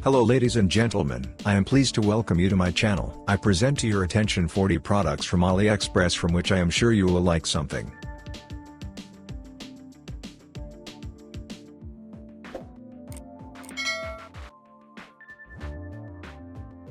Hello ladies and gentlemen, I am pleased to welcome you to my channel. I present to your attention 40 products from Aliexpress from which I am sure you will like something.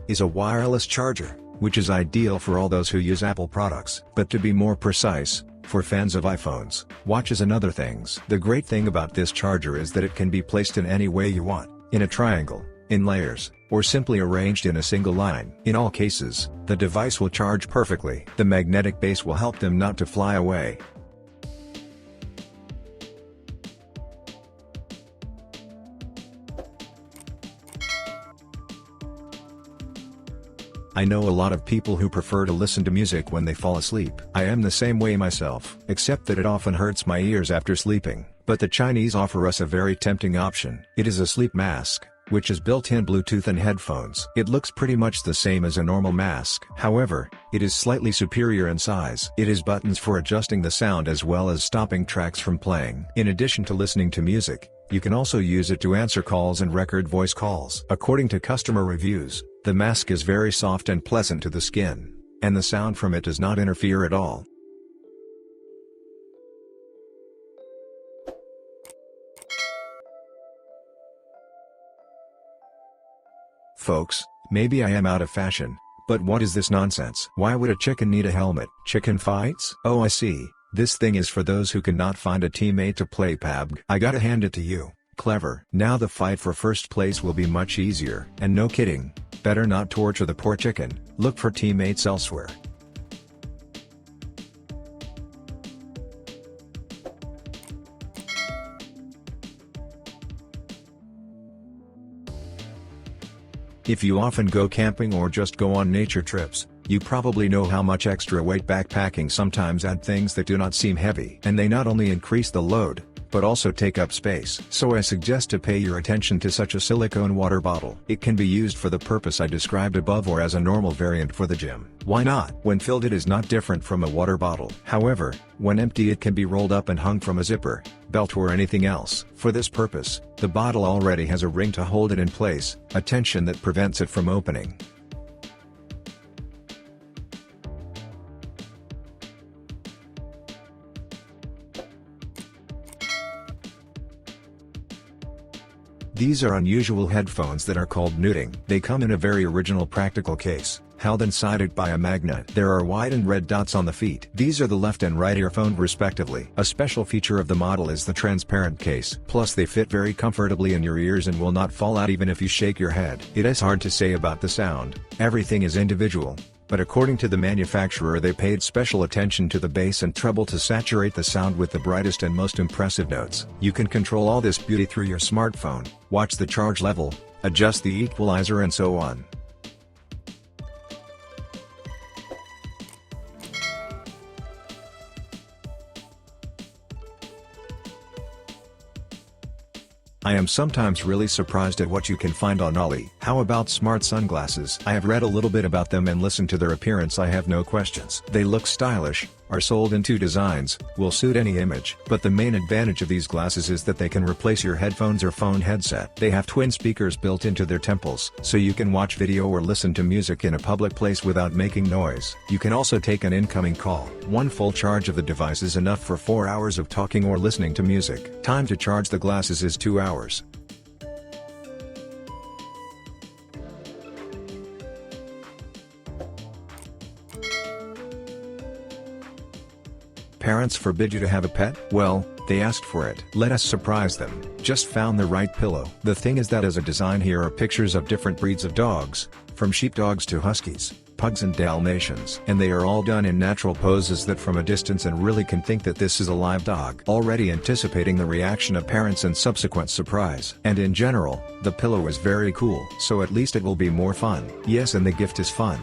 Is a wireless charger, which is ideal for all those who use Apple products. But to be more precise, for fans of iPhones, watches and other things. The great thing about this charger is that it can be placed in any way you want, in a triangle, in layers, or simply arranged in a single line. In all cases, the device will charge perfectly. The magnetic base will help them not to fly away. I know a lot of people who prefer to listen to music when they fall asleep. I am the same way myself, except that it often hurts my ears after sleeping. But the Chinese offer us a very tempting option. It is a sleep mask, which is built-in Bluetooth and headphones. It looks pretty much the same as a normal mask. However, it is slightly superior in size. It has buttons for adjusting the sound as well as stopping tracks from playing. In addition to listening to music, you can also use it to answer calls and record voice calls. According to customer reviews, the mask is very soft and pleasant to the skin, and the sound from it does not interfere at all. Folks, maybe I am out of fashion, but what is this nonsense? Why would a chicken need a helmet? Chicken fights? Oh, I see. This thing is for those who cannot find a teammate to play PUBG. I gotta hand it to you. Clever. Now the fight for first place will be much easier. And no kidding, better not torture the poor chicken. Look for teammates elsewhere. If you often go camping or just go on nature trips, you probably know how much extra weight backpacking sometimes add things that do not seem heavy. And they not only increase the load, but also take up space. So I suggest to pay your attention to such a silicone water bottle. It can be used for the purpose I described above or as a normal variant for the gym. Why not? When filled it is not different from a water bottle. However, when empty it can be rolled up and hung from a zipper, belt or anything else. For this purpose, the bottle already has a ring to hold it in place, a tension that prevents it from opening. These are unusual headphones that are called knitting. They come in a very original practical case, held inside it by a magnet. There are white and red dots on the feet. These are the left and right earphone respectively. A special feature of the model is the transparent case. Plus they fit very comfortably in your ears and will not fall out even if you shake your head. It is hard to say about the sound. Everything is individual. But according to the manufacturer they paid special attention to the bass and treble to saturate the sound with the brightest and most impressive notes. You can control all this beauty through your smartphone, watch the charge level, adjust the equalizer and so on. I am sometimes really surprised at what you can find on Ali. How about smart sunglasses? I have read a little bit about them and listened to their appearance. I have no questions. They look stylish, are sold in 2 designs, will suit any image. But the main advantage of these glasses is that they can replace your headphones or phone headset. They have twin speakers built into their temples, so you can watch video or listen to music in a public place without making noise. You can also take an incoming call. One full charge of the device is enough for 4 hours of talking or listening to music. Time to charge the glasses is 2 hours. Parents forbid you to have a pet? Well, they asked for it. Let us surprise them. Just found the right pillow. The thing is that as a design here are pictures of different breeds of dogs, from sheepdogs to huskies, pugs and Dalmatians. And they are all done in natural poses that from a distance and really can think that this is a live dog. Already anticipating the reaction of parents and subsequent surprise. And in general, the pillow is very cool. So at least it will be more fun. Yes, and the gift is fun.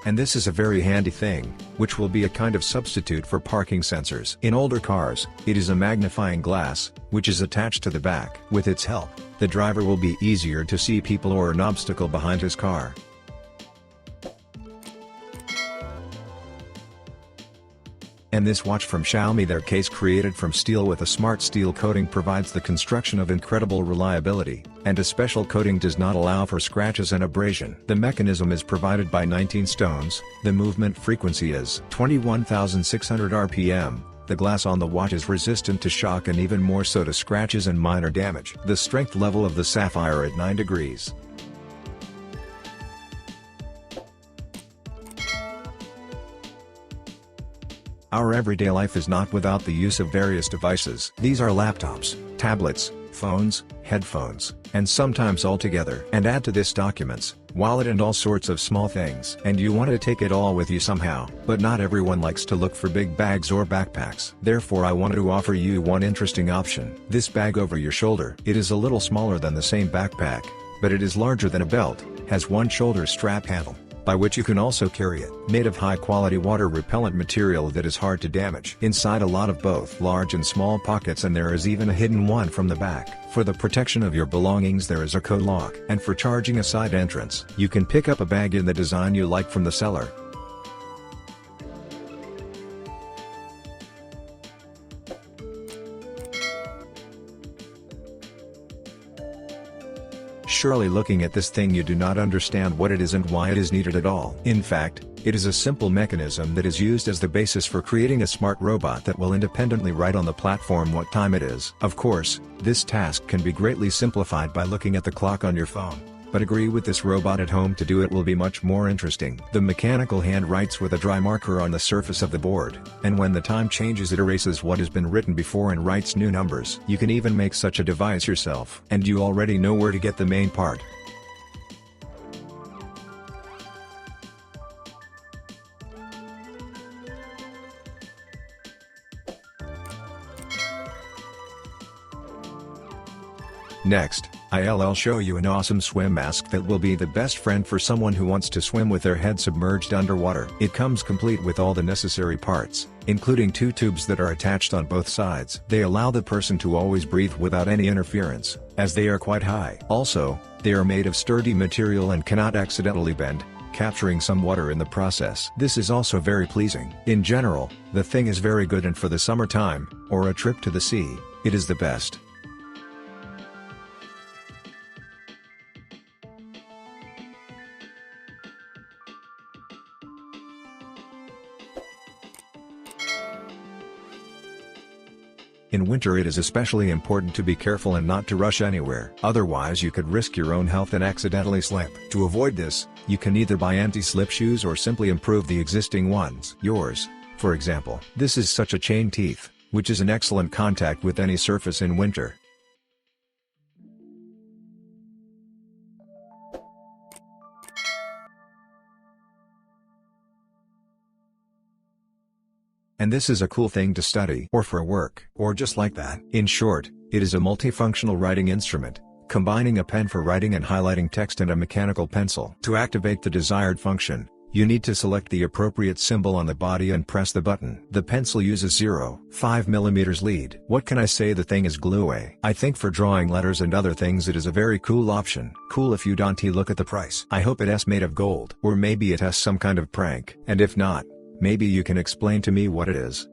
And this is a very handy thing, which will be a kind of substitute for parking sensors. In older cars, it is a magnifying glass, which is attached to the back. With its help, the driver will be easier to see people or an obstacle behind his car. And this watch from Xiaomi, their case created from steel with a smart steel coating, provides the construction of incredible reliability, and a special coating does not allow for scratches and abrasion. The mechanism is provided by 19 stones, the movement frequency is 21,600 RPM. The glass on the watch is resistant to shock and even more so to scratches and minor damage. The strength level of the sapphire at 9 degrees. Our everyday life is not without the use of various devices. These are laptops, tablets, phones, headphones, and sometimes all together. And add to this documents, wallet and all sorts of small things. And you want to take it all with you somehow. But not everyone likes to look for big bags or backpacks. Therefore I wanted to offer you one interesting option. This bag over your shoulder. It is a little smaller than the same backpack, but it is larger than a belt, has one shoulder strap handle, by which you can also carry it. Made of high-quality water-repellent material that is hard to damage. Inside a lot of both large and small pockets, and there is even a hidden one from the back. For the protection of your belongings there is a code lock. And for charging a side entrance, you can pick up a bag in the design you like from the seller. Surely looking at this thing you do not understand what it is and why it is needed at all. In fact, it is a simple mechanism that is used as the basis for creating a smart robot that will independently write on the platform what time it is. Of course, this task can be greatly simplified by looking at the clock on your phone. But agree with this robot at home to do it will be much more interesting. The mechanical hand writes with a dry marker on the surface of the board, and when the time changes it erases what has been written before and writes new numbers. You can even make such a device yourself. And you already know where to get the main part. Next, I'll show you an awesome swim mask that will be the best friend for someone who wants to swim with their head submerged underwater. It comes complete with all the necessary parts, including 2 tubes that are attached on both sides. They allow the person to always breathe without any interference, as they are quite high. Also, they are made of sturdy material and cannot accidentally bend, capturing some water in the process. This is also very pleasing. In general, the thing is very good, and for the summertime, or a trip to the sea, it is the best. In winter it is especially important to be careful and not to rush anywhere. Otherwise you could risk your own health and accidentally slip. To avoid this, you can either buy anti-slip shoes or simply improve the existing ones. Yours, for example. This is such a chain teeth, which is an excellent contact with any surface in winter. And this is a cool thing to study, or for work, or just like that. In short, it is a multifunctional writing instrument, combining a pen for writing and highlighting text and a mechanical pencil. To activate the desired function, you need to select the appropriate symbol on the body and press the button. The pencil uses 0.5mm lead. What can I say, the thing is glue-away. I think for drawing letters and other things it is a very cool option. Cool if you don't look at the price. I hope it's made of gold. Or maybe it has some kind of prank. And if not, maybe you can explain to me what it is.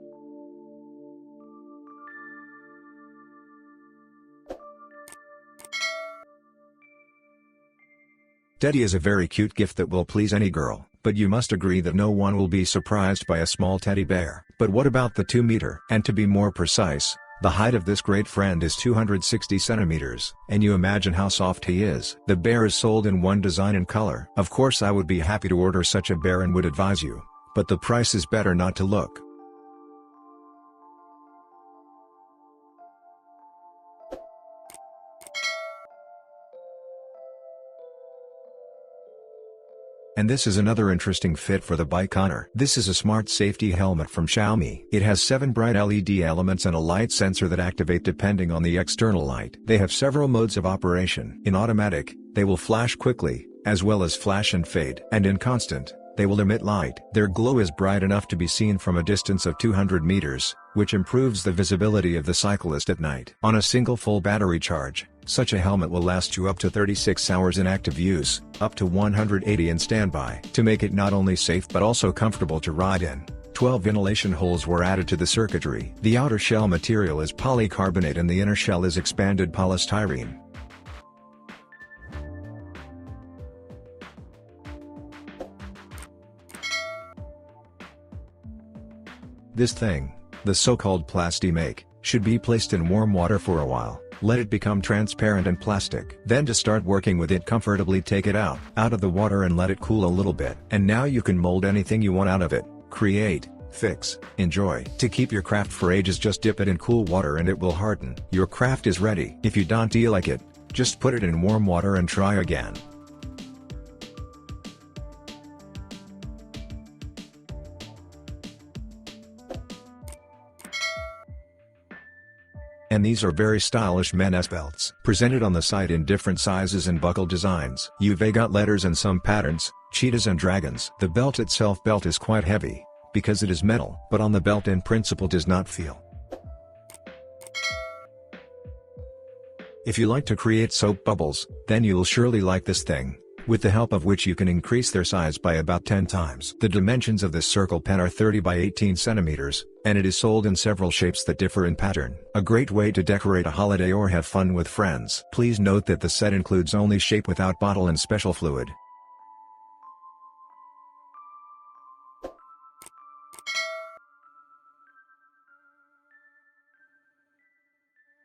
Teddy is a very cute gift that will please any girl, but you must agree that no one will be surprised by a small teddy bear. But what about the 2 meter? And to be more precise, the height of this great friend is 260 centimeters. And you imagine how soft he is. The bear is sold in one design and color. Of course I would be happy to order such a bear and would advise you, but the price is better not to look. And this is another interesting fit for the bike owner. This is a smart safety helmet from Xiaomi. It has 7 bright LED elements and a light sensor that activate depending on the external light. They have several modes of operation. In automatic, they will flash quickly, as well as flash and fade. And in constant, they will emit light. Their glow is bright enough to be seen from a distance of 200 meters, which improves the visibility of the cyclist at night. On a single full battery charge, such a helmet will last you up to 36 hours in active use, up to 180 in standby. To make it not only safe but also comfortable to ride in, 12 ventilation holes were added to the circuitry. The outer shell material is polycarbonate and the inner shell is expanded polystyrene. This thing, the so-called plastimake, should be placed in warm water for a while, let it become transparent and plastic. Then to start working with it comfortably, take it out of the water and let it cool a little bit. And now you can mold anything you want out of it, create, fix, enjoy. To keep your craft for ages, just dip it in cool water and it will harden. Your craft is ready. If you don't like it, just put it in warm water and try again. And these are very stylish men's belts, presented on the site in different sizes and buckle designs. You've got letters and some patterns, cheetahs and dragons. The belt itself is quite heavy, because it is metal, but on the belt in principle does not feel. If you like to create soap bubbles, then you'll surely like this thing, with the help of which you can increase their size by about 10 times. The dimensions of this circle pen are 30 by 18 centimeters, and it is sold in several shapes that differ in pattern. A great way to decorate a holiday or have fun with friends. Please note that the set includes only shape without bottle and special fluid.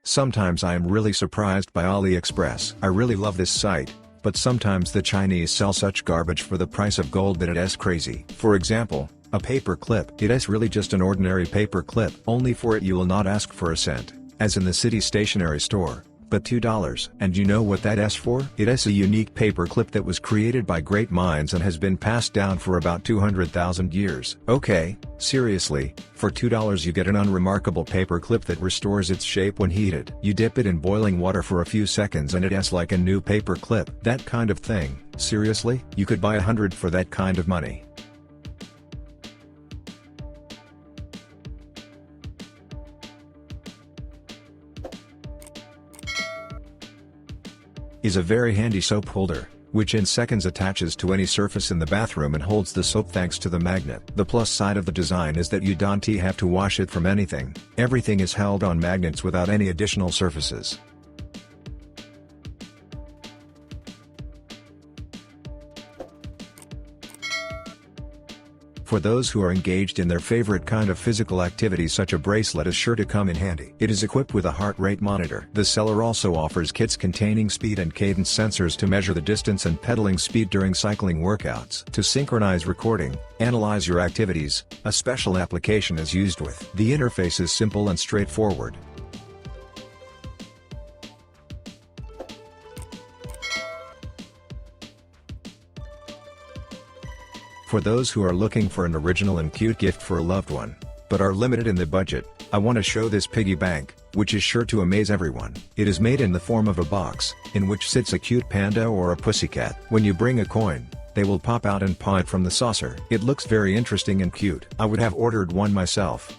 Sometimes I am really surprised by Aliexpress. I really love this site, but sometimes the Chinese sell such garbage for the price of gold that it's crazy. For example, a paper clip. It's really just an ordinary paper clip. Only for it you will not ask for a cent, as in the city stationery store, but $2. And you know what that's for? It's a unique paper clip that was created by great minds and has been passed down for about 200,000 years. Okay, seriously, for $2 you get an unremarkable paper clip that restores its shape when heated. You dip it in boiling water for a few seconds and it's like a new paper clip. That kind of thing. Seriously? You could buy 100 for that kind of money. Is a very handy soap holder, which in seconds attaches to any surface in the bathroom and holds the soap thanks to the magnet. The plus side of the design is that you don't have to wash it from anything. Everything is held on magnets without any additional surfaces. For those who are engaged in their favorite kind of physical activity, such a bracelet is sure to come in handy. It is equipped with a heart rate monitor. The seller also offers kits containing speed and cadence sensors to measure the distance and pedaling speed during cycling workouts. To synchronize recording, analyze your activities, a special application is used with. The interface is simple and straightforward. For those who are looking for an original and cute gift for a loved one, but are limited in the budget, I want to show this piggy bank, which is sure to amaze everyone. It is made in the form of a box, in which sits a cute panda or a pussycat. When you bring a coin, they will pop out and paw it from the saucer. It looks very interesting and cute. I would have ordered one myself.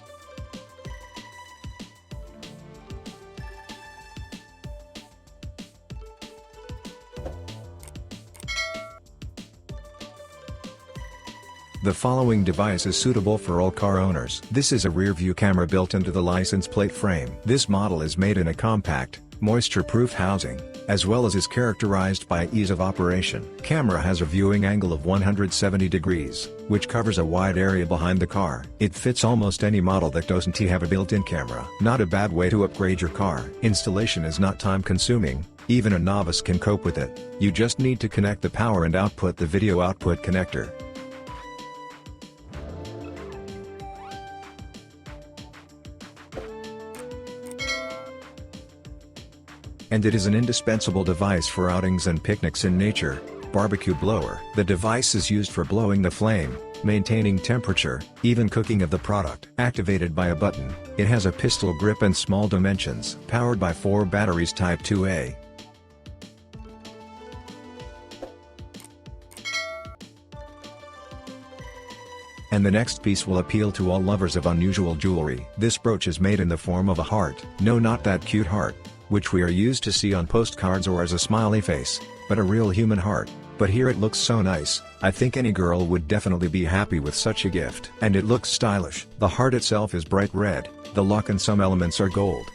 The following device is suitable for all car owners. This is a rear-view camera built into the license plate frame. This model is made in a compact, moisture-proof housing, as well as is characterized by ease of operation. Camera has a viewing angle of 170 degrees, which covers a wide area behind the car. It fits almost any model that doesn't have a built-in camera. Not a bad way to upgrade your car. Installation is not time-consuming. Even a novice can cope with it. You just need to connect the power and output the video output connector. And it is an indispensable device for outings and picnics in nature. Barbecue blower. The device is used for blowing the flame, maintaining temperature, even cooking of the product. Activated by a button, it has a pistol grip and small dimensions. Powered by 4 batteries Type 2A. And the next piece will appeal to all lovers of unusual jewelry. This brooch is made in the form of a heart. No, not that cute heart, which we are used to see on postcards or as a smiley face, but a real human heart. But here it looks so nice. I think any girl would definitely be happy with such a gift. And it looks stylish. The heart itself is bright red, the lock and some elements are gold.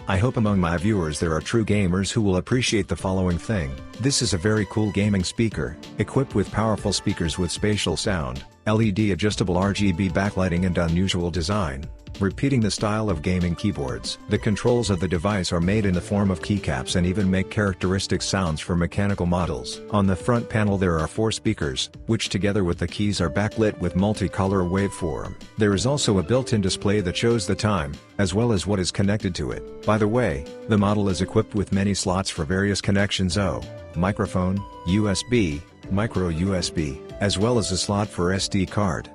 I hope among my viewers there are true gamers who will appreciate the following thing. This is a very cool gaming speaker, equipped with powerful speakers with spatial sound, LED adjustable RGB backlighting and unusual design, repeating the style of gaming keyboards. The controls of the device are made in the form of keycaps and even make characteristic sounds for mechanical models. On the front panel there are 4 speakers, which together with the keys are backlit with multicolor waveform. There is also a built-in display that shows the time, as well as what is connected to it. By the way, the model is equipped with many slots for various connections: microphone, USB, micro USB, as well as a slot for SD card.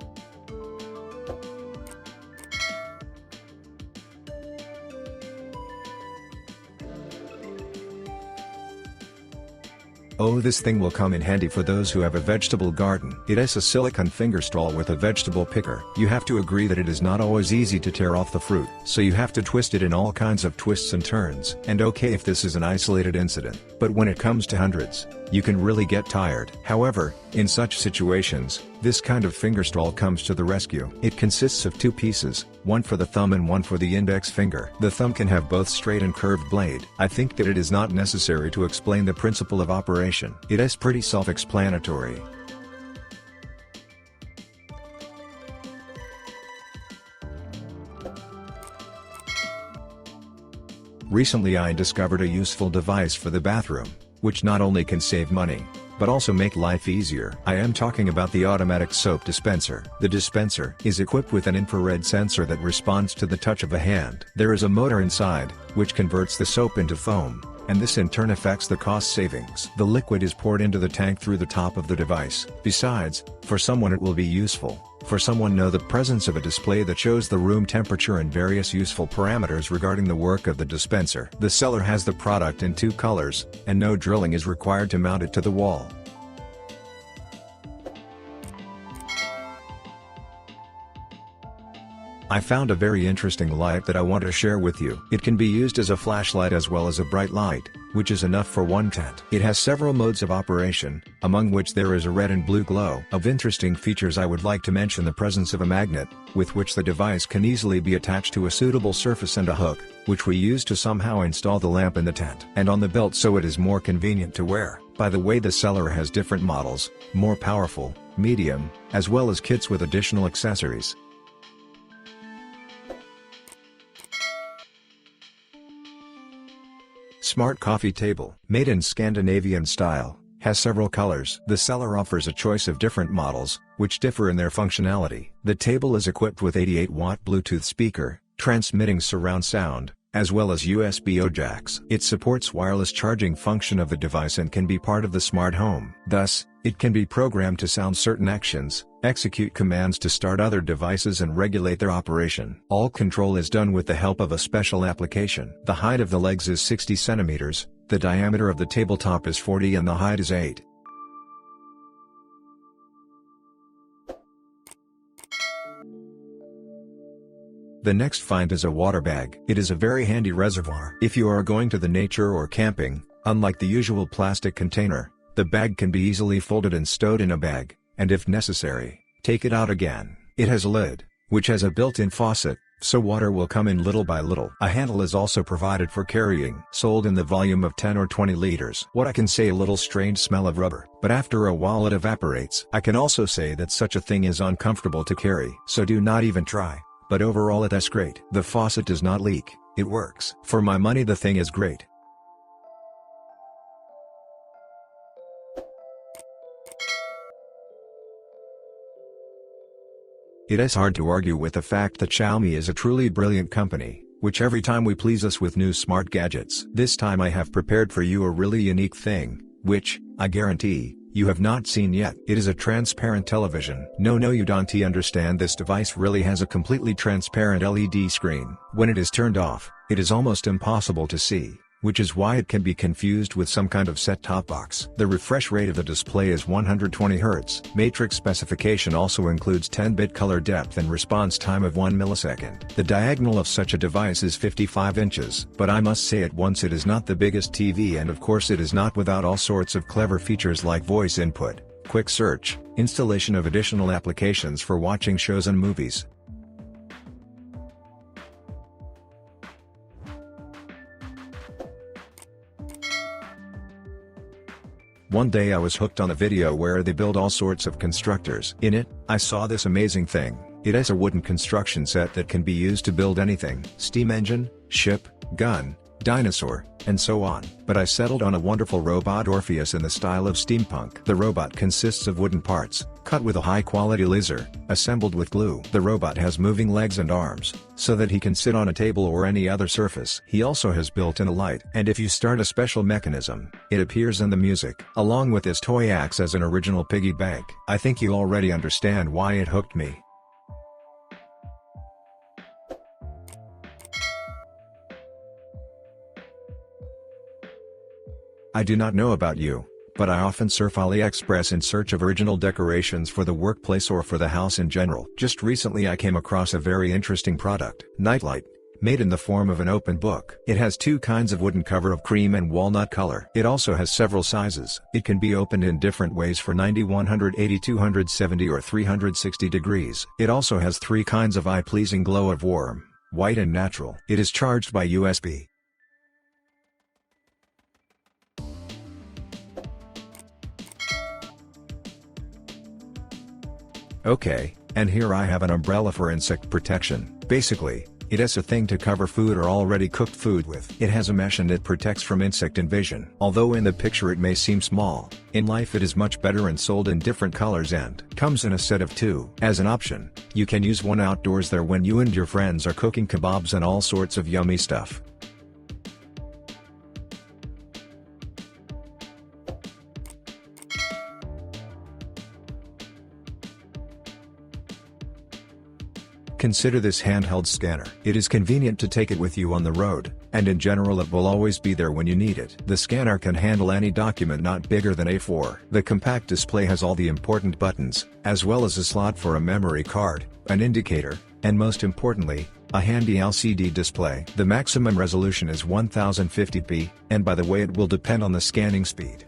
Oh, this thing will come in handy for those who have a vegetable garden. It has a silicone finger straw with a vegetable picker. You have to agree that it is not always easy to tear off the fruit, so you have to twist it in all kinds of twists and turns. And okay if this is an isolated incident, but when it comes to hundreds, you can really get tired. However, in such situations, this kind of finger straw comes to the rescue. It consists of 2 pieces, one for the thumb and one for the index finger. The thumb can have both straight and curved blade. I think that it is not necessary to explain the principle of operation. It is pretty self-explanatory. Recently I discovered a useful device for the bathroom, which not only can save money, but also make life easier. I am talking about the automatic soap dispenser. The dispenser is equipped with an infrared sensor that responds to the touch of a hand. There is a motor inside, which converts the soap into foam, and this in turn affects the cost savings. The liquid is poured into the tank through the top of the device. Besides, for someone it will be useful. For someone know the presence of a display that shows the room temperature and various useful parameters regarding the work of the dispenser. The seller has the product in 2 colors, and no drilling is required to mount it to the wall. I found a very interesting light that I want to share with you. It can be used as a flashlight as well as a bright light, which is enough for one tent. It has several modes of operation, among which there is a red and blue glow. Of interesting features I would like to mention the presence of a magnet, with which the device can easily be attached to a suitable surface, and a hook, which we use to somehow install the lamp in the tent. And on the belt so it is more convenient to wear. By the way, the seller has different models, more powerful, medium, as well as kits with additional accessories. Smart coffee table, made in Scandinavian style, has several colors. The seller offers a choice of different models, which differ in their functionality. The table is equipped with 88-watt Bluetooth speaker, transmitting surround sound, as well as USB jacks. It supports wireless charging function of the device and can be part of the smart home. Thus, it can be programmed to sound certain actions, execute commands to start other devices and regulate their operation. All control is done with the help of a special application. The height of the legs is 60 centimeters, the diameter of the tabletop is 40 and the height is 8. The next find is a water bag. It is a very handy reservoir. If you are going to the nature or camping, unlike the usual plastic container, the bag can be easily folded and stowed in a bag, and if necessary, take it out again. It has a lid, which has a built-in faucet, so water will come in little by little. A handle is also provided for carrying. Sold in the volume of 10 or 20 liters. What I can say, a little strange smell of rubber, but after a while it evaporates. I can also say that such a thing is uncomfortable to carry, so do not even try. But overall it is great. The faucet does not leak, it works. For my money the thing is great. It is hard to argue with the fact that Xiaomi is a truly brilliant company, which every time we please us with new smart gadgets. This time I have prepared for you a really unique thing, which, I guarantee, you have not seen yet. It is a transparent television. No, you don't understand. This device really has a completely transparent LED screen. When it is turned off, it is almost impossible to see. which is why it can be confused with some kind of set-top box. The refresh rate of the display is 120 Hz. Matrix specification also includes 10-bit color depth and response time of 1 millisecond. The diagonal of such a device is 55 inches. But I must say at once it is not the biggest TV, and of course it is not without all sorts of clever features like voice input, quick search, installation of additional applications for watching shows and movies. One day I was hooked on a video where they build all sorts of constructors. In it, I saw this amazing thing. It has a wooden construction set that can be used to build anything: steam engine, ship, gun, dinosaur, and so on. But I settled on a wonderful robot Orpheus in the style of steampunk. The robot consists of wooden parts, cut with a high-quality laser, assembled with glue. The robot has moving legs and arms, so that he can sit on a table or any other surface. He also has built-in a light, and if you start a special mechanism, it appears in the music. Along with this toy acts as an original piggy bank. I think you already understand why it hooked me. I do not know about you, but I often surf Aliexpress in search of original decorations for the workplace or for the house in general. Just recently I came across a very interesting product. Nightlight, made in the form of an open book. It has two kinds of wooden cover of cream and walnut color. It also has several sizes. It can be opened in different ways for 90, 180, 270 or 360 degrees. It also has three kinds of eye-pleasing glow of warm, white and natural. It is charged by USB. Okay, and here I have an umbrella for insect protection. Basically, it has a thing to cover food or already cooked food with. It has a mesh and it protects from insect invasion. Although in the picture it may seem small, in life it is much better and sold in different colors and comes in a set of two. As an option, you can use one outdoors there when you and your friends are cooking kebabs and all sorts of yummy stuff. Consider this handheld scanner. It is convenient to take it with you on the road, and in general it will always be there when you need it. The scanner can handle any document not bigger than A4. The compact display has all the important buttons, as well as a slot for a memory card, an indicator, and most importantly, a handy LCD display. The maximum resolution is 1050p, and by the way it will depend on the scanning speed.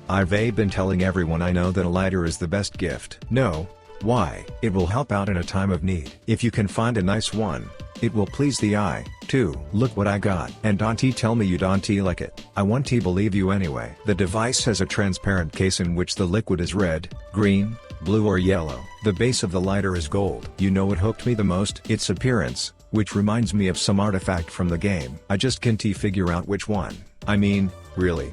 I've been telling everyone I know that a lighter is the best gift. No. Why? It will help out in a time of need. If you can find a nice one, it will please the eye, too. Look what I got. And don't tell me you don't like it. I won't believe you anyway. The device has a transparent case in which the liquid is red, green, blue or yellow. The base of the lighter is gold. You know what hooked me the most? Its appearance, which reminds me of some artifact from the game. I just can't figure out which one. I mean, really.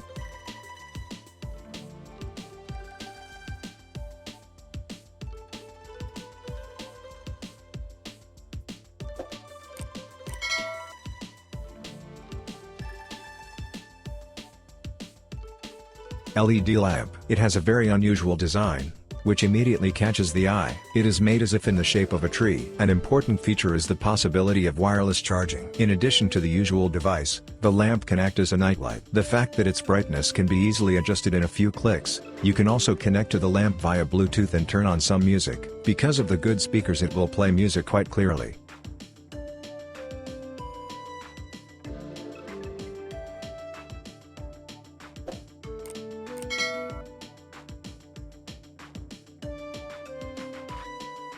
LED lamp. It has a very unusual design, which immediately catches the eye. It is made as if in the shape of a tree. An important feature is the possibility of wireless charging. In addition to the usual device, the lamp can act as a nightlight. The fact that its brightness can be easily adjusted in a few clicks. You can also connect to the lamp via Bluetooth and turn on some music. Because of the good speakers it will play music quite clearly.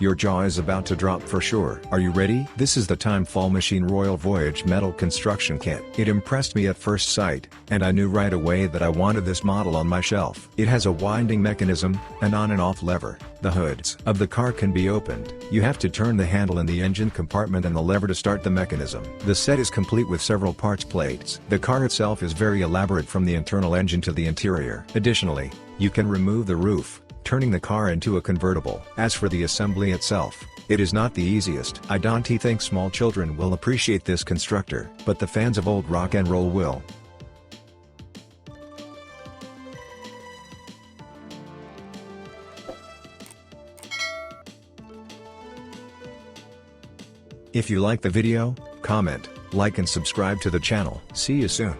Your jaw is about to drop for sure. Are you ready? This is the Timefall Machine Royal Voyage Metal Construction Kit. It impressed me at first sight, and I knew right away that I wanted this model on my shelf. It has a winding mechanism, an on and off lever. The hoods of the car can be opened. You have to turn the handle in the engine compartment and the lever to start the mechanism. The set is complete with several parts plates. The car itself is very elaborate from the internal engine to the interior. Additionally, you can remove the roof, turning the car into a convertible. As for the assembly itself, it is not the easiest. I don't think small children will appreciate this constructor, but the fans of old rock and roll will. If you like the video, comment, like and subscribe to the channel. See you soon.